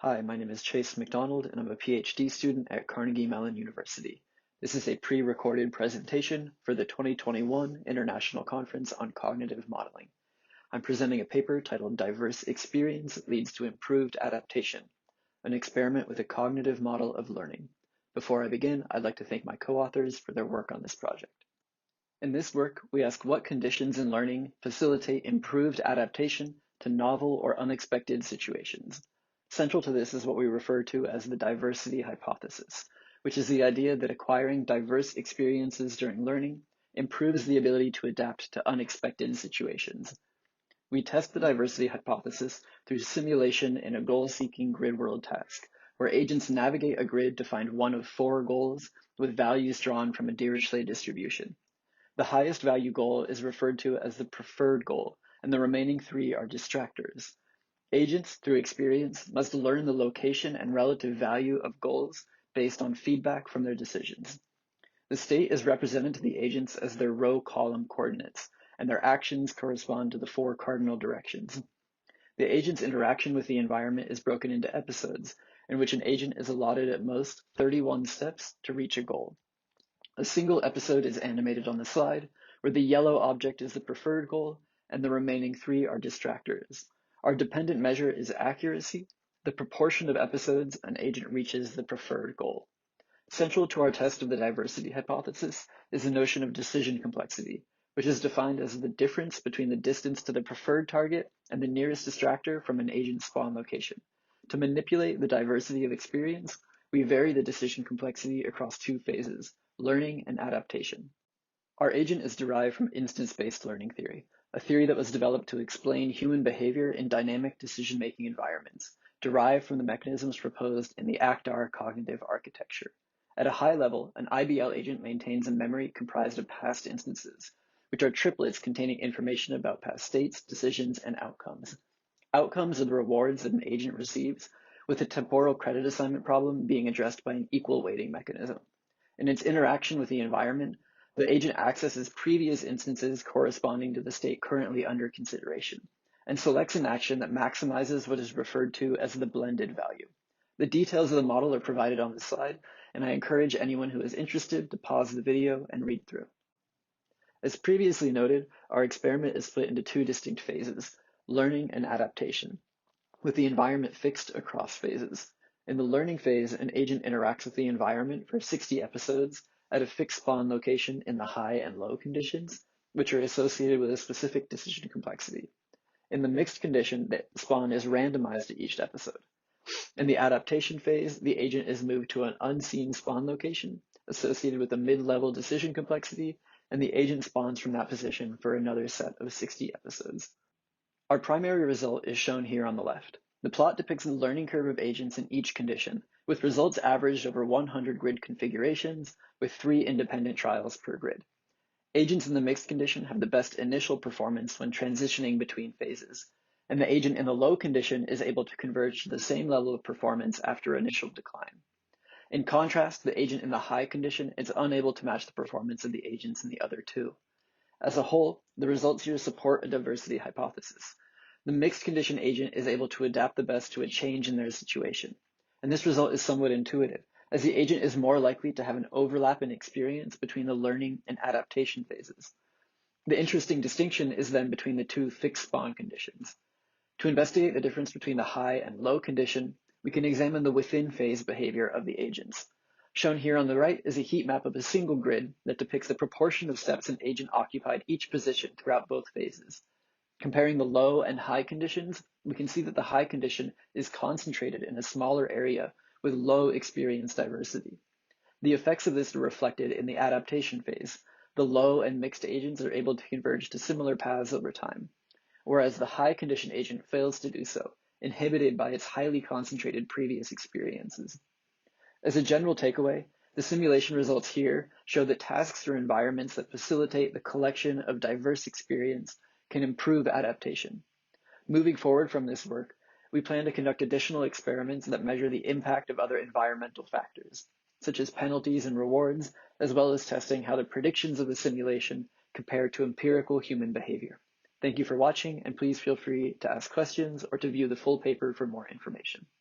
Hi, my name is Chase McDonald, and I'm a PhD student at Carnegie Mellon University. This is a pre-recorded presentation for the 2021 International Conference on Cognitive Modeling. I'm presenting a paper titled Diverse Experience Leads to Improved Adaptation, an experiment with a cognitive model of learning. Before I begin, I'd like to thank my co-authors for their work on this project. In this work, we ask what conditions in learning facilitate improved adaptation to novel or unexpected situations. Central to this is what we refer to as the diversity hypothesis, which is the idea that acquiring diverse experiences during learning improves the ability to adapt to unexpected situations. We test the diversity hypothesis through simulation in a goal-seeking grid world task, where agents navigate a grid to find one of 4 goals with values drawn from a Dirichlet distribution. The highest value goal is referred to as the preferred goal, and the remaining 3 are distractors. Agents, through experience, must learn the location and relative value of goals based on feedback from their decisions. The state is represented to the agents as their row-column coordinates, and their actions correspond to the 4 cardinal directions. The agent's interaction with the environment is broken into episodes, in which an agent is allotted at most 31 steps to reach a goal. A single episode is animated on the slide, where the yellow object is the preferred goal, and the remaining 3 are distractors. Our dependent measure is accuracy, the proportion of episodes an agent reaches the preferred goal. Central to our test of the diversity hypothesis is the notion of decision complexity, which is defined as the difference between the distance to the preferred target and the nearest distractor from an agent's spawn location. To manipulate the diversity of experience, we vary the decision complexity across 2 phases, learning and adaptation. Our agent is derived from instance-based learning theory, a theory that was developed to explain human behavior in dynamic decision-making environments, derived from the mechanisms proposed in the ACT-R cognitive architecture. At a high level, an IBL agent maintains a memory comprised of past instances, which are triplets containing information about past states, decisions, and outcomes. Outcomes are the rewards that an agent receives, with the temporal credit assignment problem being addressed by an equal weighting mechanism. In its interaction with the environment, the agent accesses previous instances corresponding to the state currently under consideration, and selects an action that maximizes what is referred to as the blended value. The details of the model are provided on the slide, and I encourage anyone who is interested to pause the video and read through. As previously noted, our experiment is split into 2 distinct phases, learning and adaptation, with the environment fixed across phases. In the learning phase, an agent interacts with the environment for 60 episodes at a fixed spawn location in the high and low conditions, which are associated with a specific decision complexity. In the mixed condition, the spawn is randomized at each episode. In the adaptation phase, the agent is moved to an unseen spawn location associated with a mid-level decision complexity, and the agent spawns from that position for another set of 60 episodes. Our primary result is shown here on the left. The plot depicts the learning curve of agents in each condition, with results averaged over 100 grid configurations with 3 independent trials per grid. Agents in the mixed condition have the best initial performance when transitioning between phases, and the agent in the low condition is able to converge to the same level of performance after initial decline. In contrast, the agent in the high condition is unable to match the performance of the agents in the other 2. As a whole, the results here support a diversity hypothesis. The mixed condition agent is able to adapt the best to a change in their situation. And this result is somewhat intuitive, as the agent is more likely to have an overlap in experience between the learning and adaptation phases. The interesting distinction is then between the 2 fixed spawn conditions. To investigate the difference between the high and low condition, we can examine the within phase behavior of the agents. Shown here on the right is a heat map of a single grid that depicts the proportion of steps an agent occupied each position throughout both phases. Comparing the low and high conditions, we can see that the high condition is concentrated in a smaller area with low experience diversity. The effects of this are reflected in the adaptation phase. The low and mixed agents are able to converge to similar paths over time, whereas the high condition agent fails to do so, inhibited by its highly concentrated previous experiences. As a general takeaway, the simulation results here show that tasks or environments that facilitate the collection of diverse experience can improve adaptation. Moving forward from this work, we plan to conduct additional experiments that measure the impact of other environmental factors, such as penalties and rewards, as well as testing how the predictions of the simulation compare to empirical human behavior. Thank you for watching, and please feel free to ask questions or to view the full paper for more information.